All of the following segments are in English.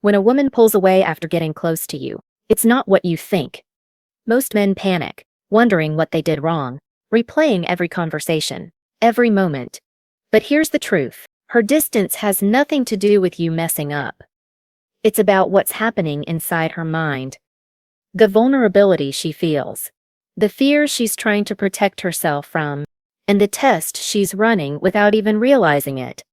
When a woman pulls away after getting close to you, it's not what you think. Most men panic, wondering what they did wrong, replaying every conversation, every moment. But here's the truth. Her distance has nothing to do with you messing up. It's about what's happening inside her mind. The vulnerability she feels. The fear she's trying to protect herself from. And the test she's running without even realizing it.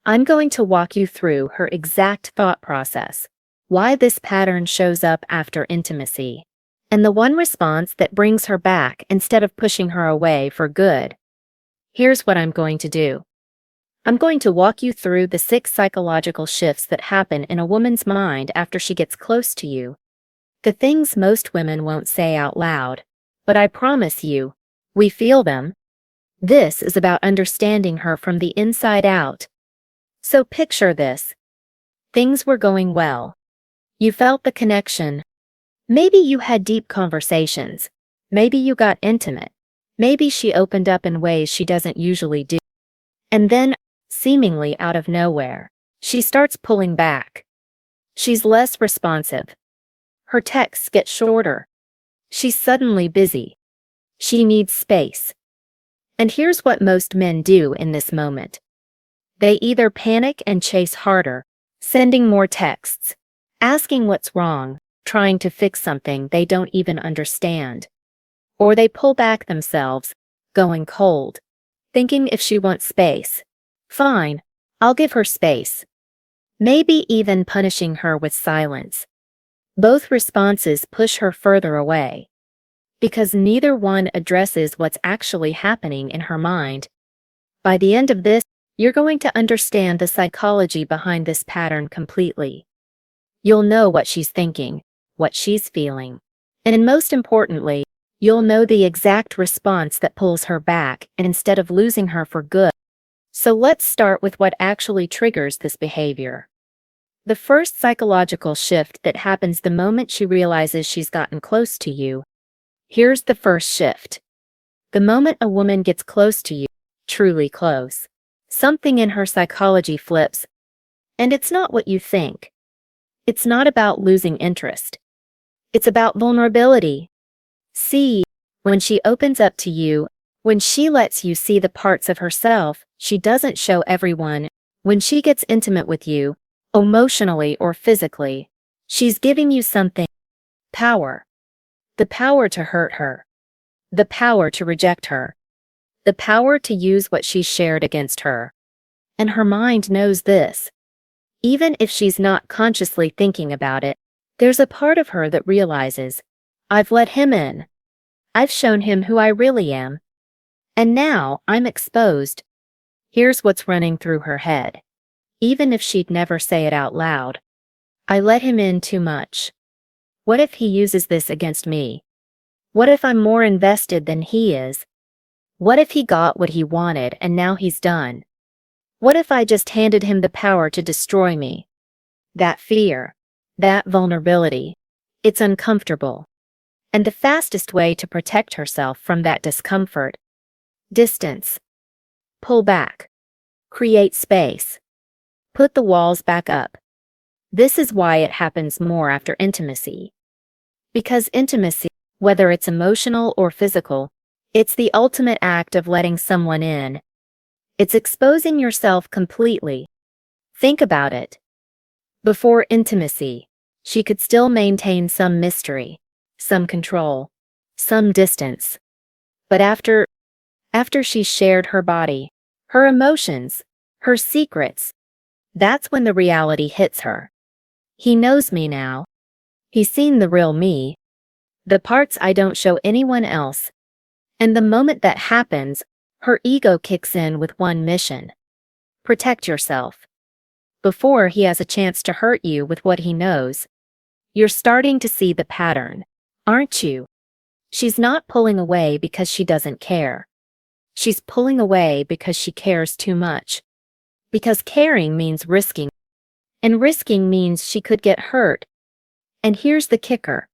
I'm going to walk you through her exact thought process, why this pattern shows up after intimacy, and the one response that brings her back instead of pushing her away for good. Here's what I'm going to do. I'm going to walk you through the 6 psychological shifts that happen in a woman's mind after she gets close to you. The things most women won't say out loud, but I promise you, we feel them. This is about understanding her from the inside out. So picture this. Things were going well. You felt the connection. Maybe you had deep conversations. Maybe you got intimate. Maybe she opened up in ways she doesn't usually do. And then, seemingly out of nowhere, she starts pulling back. She's less responsive. Her texts get shorter. She's suddenly busy. She needs space. And here's what most men do in this moment. They either panic and chase harder, sending more texts, asking what's wrong, trying to fix something they don't even understand. Or they pull back themselves, going cold, thinking if she wants space, fine, I'll give her space. Maybe even punishing her with silence. Both responses push her further away. Because neither one addresses what's actually happening in her mind. By the end of this, you're going to understand the psychology behind this pattern completely. You'll know what she's thinking, what she's feeling, and most importantly, you'll know the exact response that pulls her back instead of losing her for good. So let's start with what actually triggers this behavior. The first psychological shift that happens the moment she realizes she's gotten close to you. Here's the first shift. The moment a woman gets close to you, truly close, something in her psychology flips. And it's not what you think. It's not about losing interest. It's about vulnerability. See, when she opens up to you, when she lets you see the parts of herself she doesn't show everyone, when she gets intimate with you, emotionally or physically, she's giving you something. Power. The power to hurt her. The power to reject her. The power to use what she's shared against her. And her mind knows this. Even if she's not consciously thinking about it, there's a part of her that realizes, I've let him in. I've shown him who I really am. And now I'm exposed. Here's what's running through her head. Even if she'd never say it out loud. I let him in too much. What if he uses this against me? What if I'm more invested than he is? What if he got what he wanted and now he's done? What if I just handed him the power to destroy me? That fear, that vulnerability, it's uncomfortable. And the fastest way to protect herself from that discomfort. Distance. Pull back. Create space. Put the walls back up. This is why it happens more after intimacy. Because intimacy, whether it's emotional or physical, it's the ultimate act of letting someone in. It's exposing yourself completely. Think about it. Before intimacy, she could still maintain some mystery, some control, some distance. But after she shared her body, her emotions, her secrets, that's when the reality hits her. He knows me now. He's seen the real me. The parts I don't show anyone else. And the moment that happens, her ego kicks in with one mission. Protect yourself. Before he has a chance to hurt you with what he knows. You're starting to see the pattern, aren't you? She's not pulling away because she doesn't care. She's pulling away because she cares too much. Because caring means risking. And risking means she could get hurt. And here's the kicker.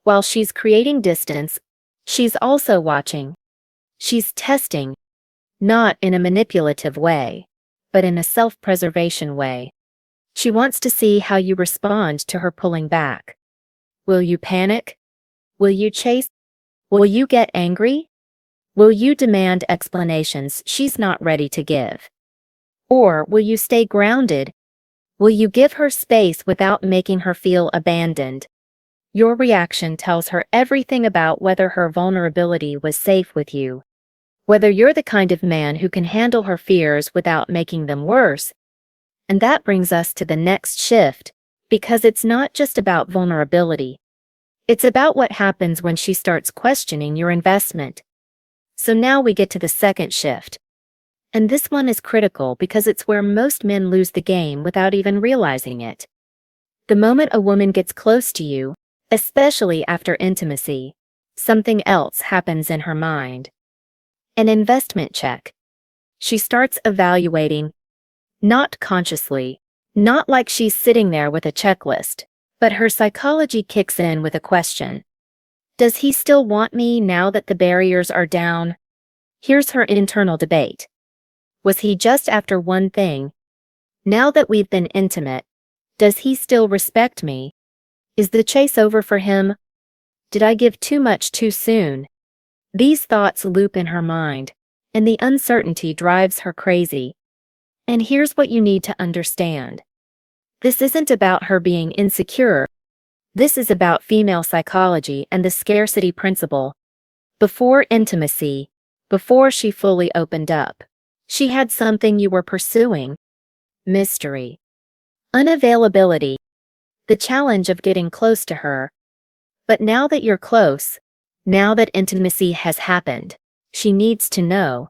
While she's creating distance, she's also watching. She's testing. Not in a manipulative way, but in a self-preservation way. She wants to see how you respond to her pulling back. Will you panic? Will you chase? Will you get angry? Will you demand explanations she's not ready to give? Or will you stay grounded? Will you give her space without making her feel abandoned? Your reaction tells her everything about whether her vulnerability was safe with you, whether you're the kind of man who can handle her fears without making them worse. And that brings us to the next shift, because it's not just about vulnerability. It's about what happens when she starts questioning your investment. So now we get to the second shift. And this one is critical because it's where most men lose the game without even realizing it. The moment a woman gets close to you, especially after intimacy, something else happens in her mind. An investment check. She starts evaluating, not consciously, not like she's sitting there with a checklist, but her psychology kicks in with a question. Does he still want me now that the barriers are down? Here's her internal debate. Was he just after one thing? Now that we've been intimate, does he still respect me? Is the chase over for him? Did I give too much too soon? These thoughts loop in her mind, and the uncertainty drives her crazy. And here's what you need to understand. This isn't about her being insecure. This is about female psychology and the scarcity principle. Before intimacy, before she fully opened up, she had something you were pursuing. Mystery. Unavailability. The challenge of getting close to her. But now that you're close, now that intimacy has happened, she needs to know.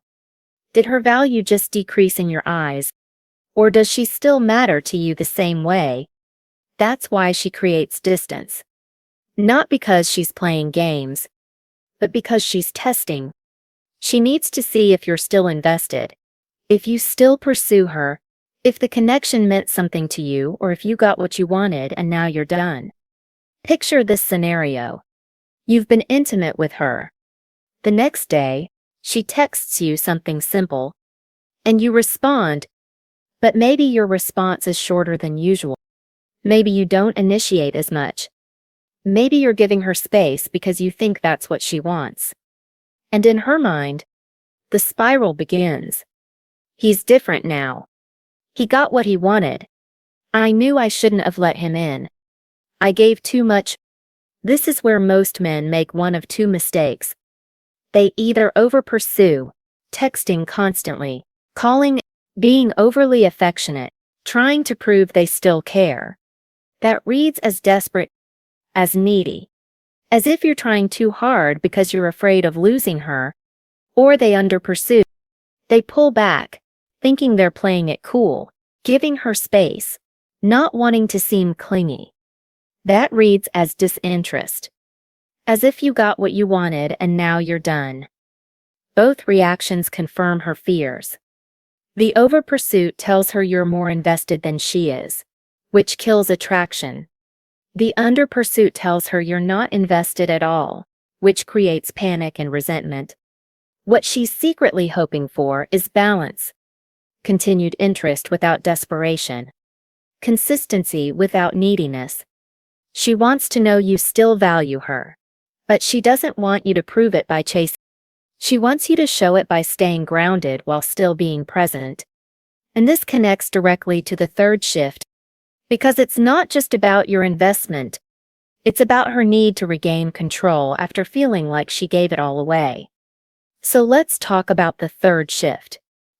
Did her value just decrease in your eyes? Or does she still matter to you the same way? That's why she creates distance. Not because she's playing games, but because she's testing. She needs to see if you're still invested, if you still pursue her, if the connection meant something to you, or if you got what you wanted and now you're done. Picture this scenario. You've been intimate with her. The next day, she texts you something simple, and you respond, but maybe your response is shorter than usual. Maybe you don't initiate as much. Maybe you're giving her space because you think that's what she wants. And in her mind, the spiral begins. He's different now. He got what he wanted. I knew I shouldn't have let him in. I gave too much. This is where most men make one of two mistakes. They either over-pursue, texting constantly, calling, being overly affectionate, trying to prove they still care. That reads as desperate, as needy, as if you're trying too hard because you're afraid of losing her. Or they under-pursue. They pull back, thinking they're playing it cool, giving her space, not wanting to seem clingy. That reads as disinterest, as if you got what you wanted and now you're done. Both reactions confirm her fears. The over-pursuit tells her you're more invested than she is, which kills attraction. The under-pursuit tells her you're not invested at all, which creates panic and resentment. What she's secretly hoping for is balance. Continued interest without desperation. Consistency without neediness. She wants to know you still value her. But she doesn't want you to prove it by chasing. She wants you to show it by staying grounded while still being present. And this connects directly to the third shift, because it's not just about your investment. It's about her need to regain control after feeling like she gave it all away. So let's talk about the third shift,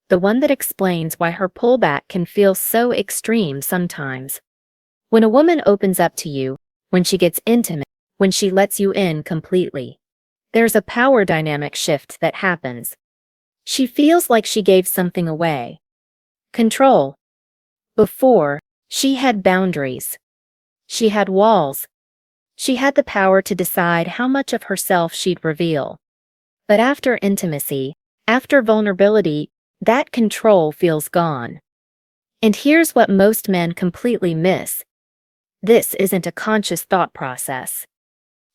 the one that explains why her pullback can feel so extreme sometimes. When a woman opens up to you, when she gets intimate, when she lets you in completely, there's a power dynamic shift that happens. She feels like she gave something away. Control. Before, she had boundaries. She had walls. She had the power to decide how much of herself she'd reveal. But after intimacy, after vulnerability, that control feels gone. And here's what most men completely miss. This isn't a conscious thought process.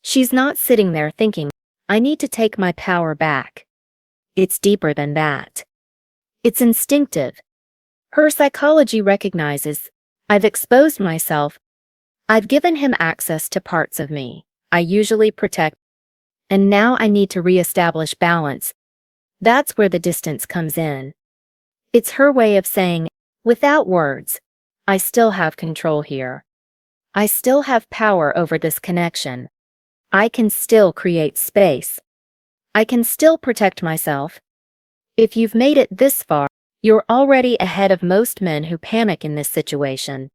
She's not sitting there thinking, I need to take my power back. It's deeper than that. It's instinctive. Her psychology recognizes, I've exposed myself. I've given him access to parts of me I usually protect, and now I need to reestablish balance. That's where the distance comes in. It's her way of saying, without words, I still have control here. I still have power over this connection. I can still create space. I can still protect myself. If you've made it this far, you're already ahead of most men who panic in this situation.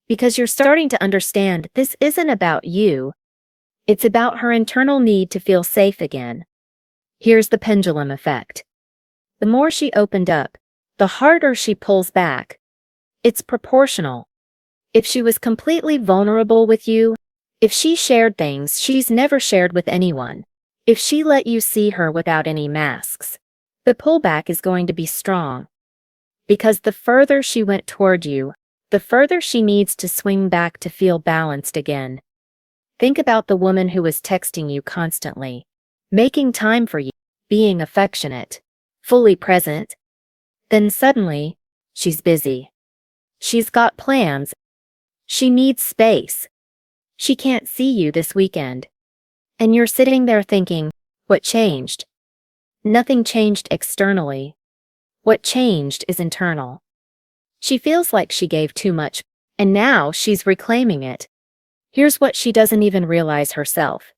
Because you're starting to understand this isn't about you. It's about her internal need to feel safe again. Here's the pendulum effect. The more she opened up, the harder she pulls back. It's proportional. If she was completely vulnerable with you, if she shared things she's never shared with anyone, if she let you see her without any masks, the pullback is going to be strong. Because the further she went toward you, the further she needs to swing back to feel balanced again. Think about the woman who was texting you constantly, making time for you, being affectionate, fully present. Then suddenly, she's busy. She's got plans. She needs space. She can't see you this weekend. And you're sitting there thinking, what changed? Nothing changed externally. What changed is internal. She feels like she gave too much, and now she's reclaiming it. Here's what she doesn't even realize herself.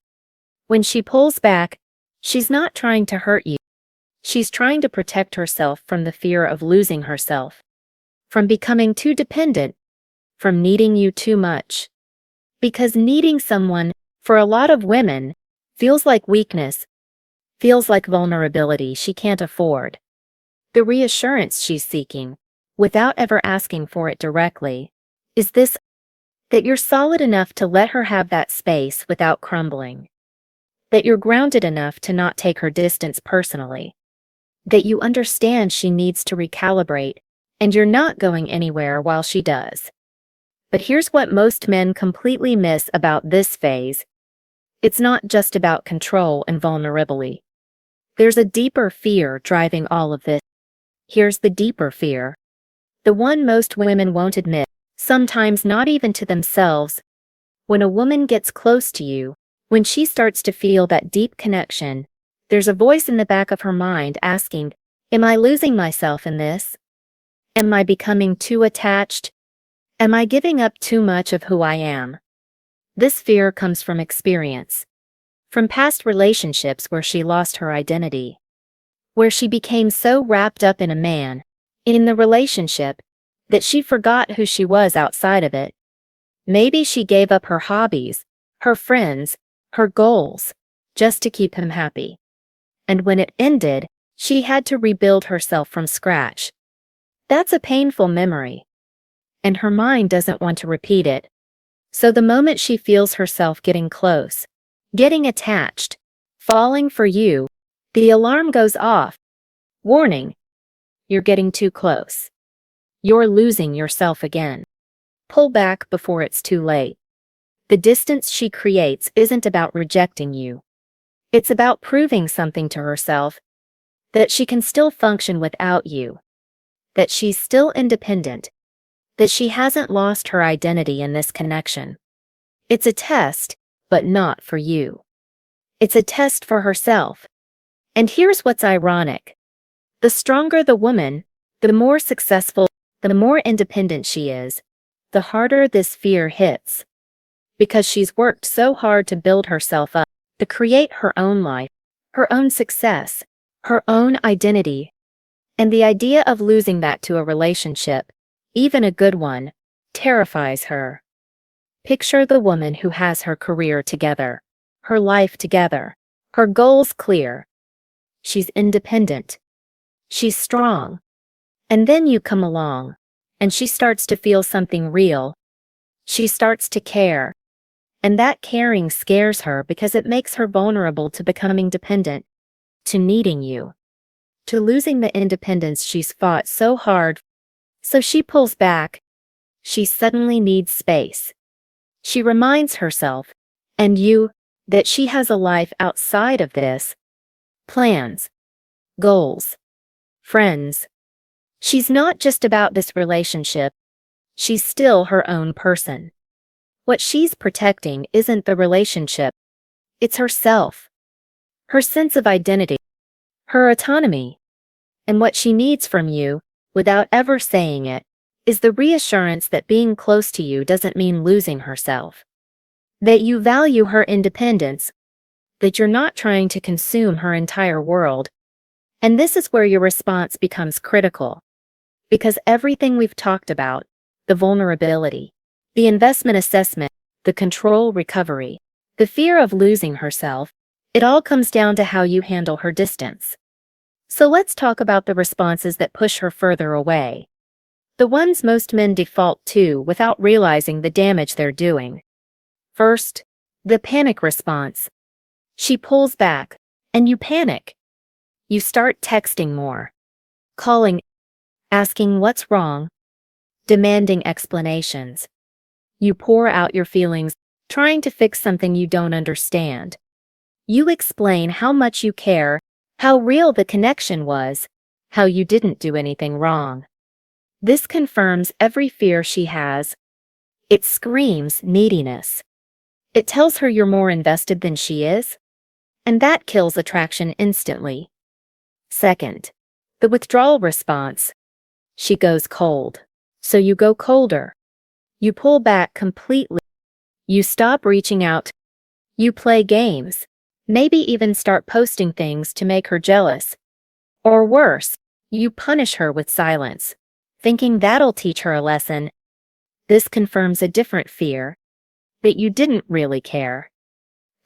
When she pulls back, she's not trying to hurt you. She's trying to protect herself from the fear of losing herself, from becoming too dependent, from needing you too much. Because needing someone, for a lot of women, feels like weakness, feels like vulnerability she can't afford. The reassurance she's seeking, without ever asking for it directly, is this: that you're solid enough to let her have that space without crumbling. That you're grounded enough to not take her distance personally. That you understand she needs to recalibrate, and you're not going anywhere while she does. But here's what most men completely miss about this phase. It's not just about control and vulnerability. There's a deeper fear driving all of this. Here's the deeper fear. The one most women won't admit, sometimes not even to themselves. When a woman gets close to you, when she starts to feel that deep connection, there's a voice in the back of her mind asking, am I losing myself in this? Am I becoming too attached? Am I giving up too much of who I am? This fear comes from experience. From past relationships where she lost her identity. Where she became so wrapped up in a man, in the relationship, that she forgot who she was outside of it. Maybe she gave up her hobbies, her friends, her goals, just to keep him happy. And when it ended, she had to rebuild herself from scratch. That's a painful memory. And her mind doesn't want to repeat it. So the moment she feels herself getting close, getting attached, falling for you, the alarm goes off. Warning, you're getting too close. You're losing yourself again. Pull back before it's too late. The distance she creates isn't about rejecting you. It's about proving something to herself, that she can still function without you, that she's still independent, that she hasn't lost her identity in this connection. It's a test, but not for you. It's a test for herself. And here's what's ironic. The stronger the woman, the more successful, the more independent she is, the harder this fear hits. Because she's worked so hard to build herself up, to create her own life, her own success, her own identity. And the idea of losing that to a relationship, even a good one, terrifies her. Picture the woman who has her career together, her life together, her goals clear. She's independent. She's strong. And then you come along, and she starts to feel something real. She starts to care. And that caring scares her because it makes her vulnerable to becoming dependent, to needing you, to losing the independence she's fought so hard. So she pulls back. She suddenly needs space. She reminds herself, and you, that she has a life outside of this. Plans, goals, friends. She's not just about this relationship. She's still her own person. What she's protecting isn't the relationship, it's herself, her sense of identity, her autonomy. And what she needs from you, without ever saying it, is the reassurance that being close to you doesn't mean losing herself. That you value her independence, that you're not trying to consume her entire world. And this is where your response becomes critical. Because everything we've talked about, the vulnerability, the investment assessment, the control recovery, the fear of losing herself, it all comes down to how you handle her distance. So let's talk about the responses that push her further away. The ones most men default to without realizing the damage they're doing. First, the panic response. She pulls back, and you panic. You start texting more, calling, asking what's wrong, demanding explanations. You pour out your feelings, trying to fix something you don't understand. You explain how much you care, how real the connection was, how you didn't do anything wrong. This confirms every fear she has. It screams neediness. It tells her you're more invested than she is, and that kills attraction instantly. Second, the withdrawal response. She goes cold, so you go colder. You pull back completely. You stop reaching out. You play games, maybe even start posting things to make her jealous. Or worse, you punish her with silence, thinking that'll teach her a lesson. This confirms a different fear, that you didn't really care,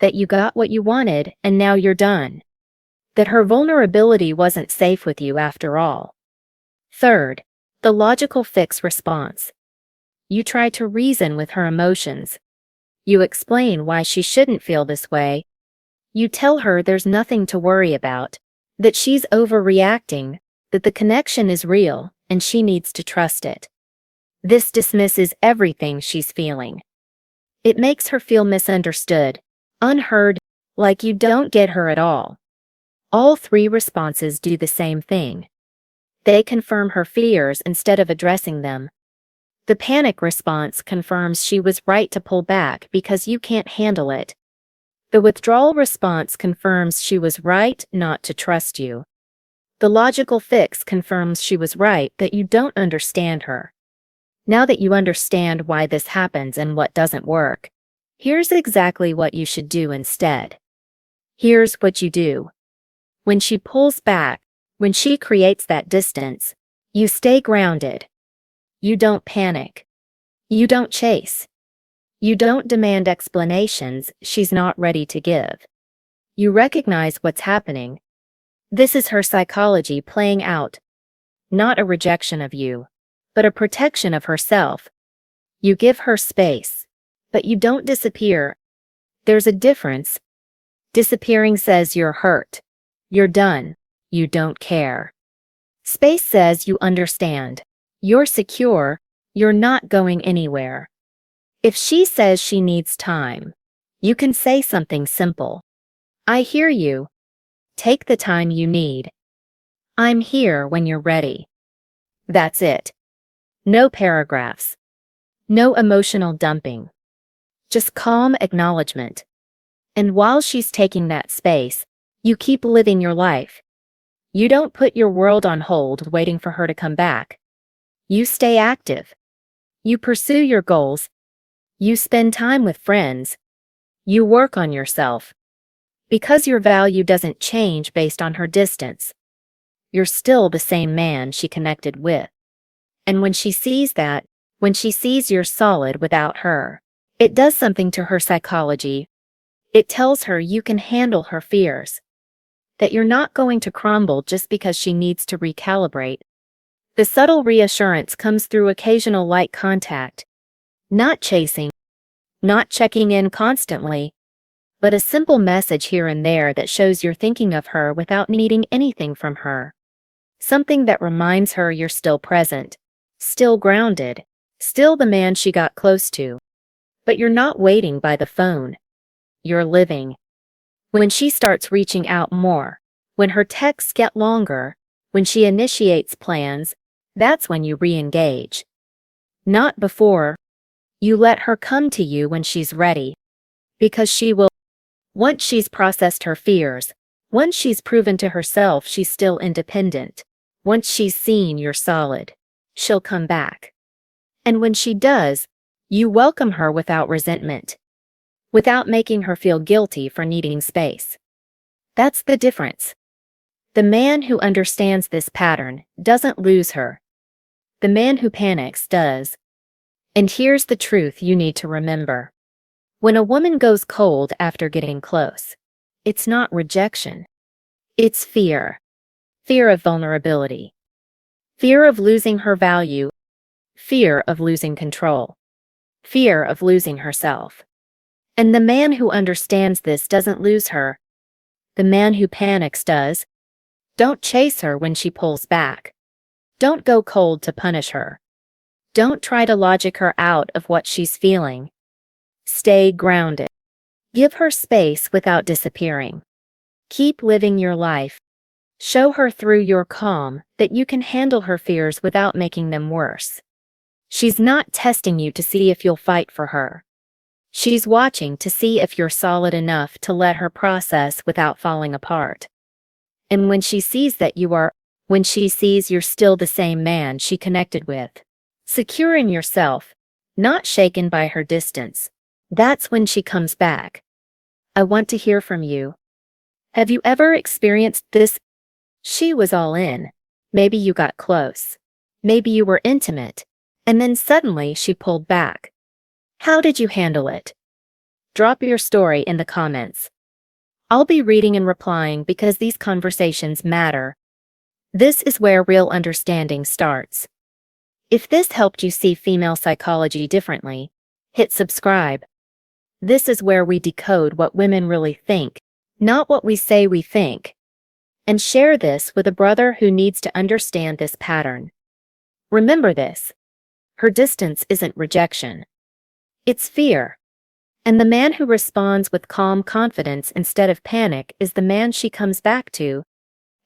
that you got what you wanted and now you're done, that her vulnerability wasn't safe with you after all. Third, the logical fix response. You try to reason with her emotions. You explain why she shouldn't feel this way. You tell her there's nothing to worry about, that she's overreacting, that the connection is real and she needs to trust it. This dismisses everything she's feeling. It makes her feel misunderstood, unheard, like you don't get her at all. All three responses do the same thing. They confirm her fears instead of addressing them. The panic response confirms she was right to pull back because you can't handle it. The withdrawal response confirms she was right not to trust you. The logical fix confirms she was right that you don't understand her. Now that you understand why this happens and what doesn't work, here's exactly what you should do instead. Here's what you do. When she pulls back, when she creates that distance, you stay grounded. You don't panic. You don't chase. You don't demand explanations she's not ready to give. You recognize what's happening. This is her psychology playing out. Not a rejection of you, but a protection of herself. You give her space, but you don't disappear. There's a difference. Disappearing says you're hurt. You're done. You don't care. Space says you understand. You're secure. You're not going anywhere. If she says she needs time, you can say something simple. I hear you. Take the time you need. I'm here when you're ready. That's it. No paragraphs. No emotional dumping. Just calm acknowledgement. And while she's taking that space, you keep living your life. You don't put your world on hold waiting for her to come back. You stay active. You pursue your goals. You spend time with friends. You work on yourself. Because your value doesn't change based on her distance. You're still the same man she connected with. And when she sees that, when she sees you're solid without her, it does something to her psychology. It tells her you can handle her fears. That you're not going to crumble just because she needs to recalibrate. The subtle reassurance comes through occasional light contact. Not chasing. Not checking in constantly. But a simple message here and there that shows you're thinking of her without needing anything from her. Something that reminds her you're still present. Still grounded. Still the man she got close to. But you're not waiting by the phone. You're living. When she starts reaching out more, when her texts get longer, when she initiates plans, that's when you re-engage. not before. You let her come to you when she's ready. Because she will. Once she's processed her fears, once she's proven to herself she's still independent, once she's seen you're solid, she'll come back. And when she does, you welcome her without resentment, without making her feel guilty for needing space. That's the difference. The man who understands this pattern doesn't lose her. The man who panics does. And here's the truth you need to remember. When a woman goes cold after getting close, it's not rejection. It's fear. Fear of vulnerability. Fear of losing her value. Fear of losing control. Fear of losing herself. And the man who understands this doesn't lose her. The man who panics does. Don't chase her when she pulls back. Don't go cold to punish her. Don't try to logic her out of what she's feeling. Stay grounded. Give her space without disappearing. Keep living your life. Show her through your calm that you can handle her fears without making them worse. She's not testing you to see if you'll fight for her. She's watching to see if you're solid enough to let her process without falling apart. And when she sees that you are, when she sees you're still the same man she connected with, secure in yourself, not shaken by her distance, that's when she comes back. I want to hear from you. Have you ever experienced this? She was all in. Maybe you got close. Maybe you were intimate. And then suddenly she pulled back. How did you handle it? Drop your story in the comments. I'll be reading and replying because these conversations matter. This is where real understanding starts. If this helped you see female psychology differently, hit subscribe. This is where we decode what women really think, not what we say we think. And share this with a brother who needs to understand this pattern. Remember this. Her distance isn't rejection. It's fear. And the man who responds with calm confidence instead of panic is the man she comes back to.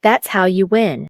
That's how you win.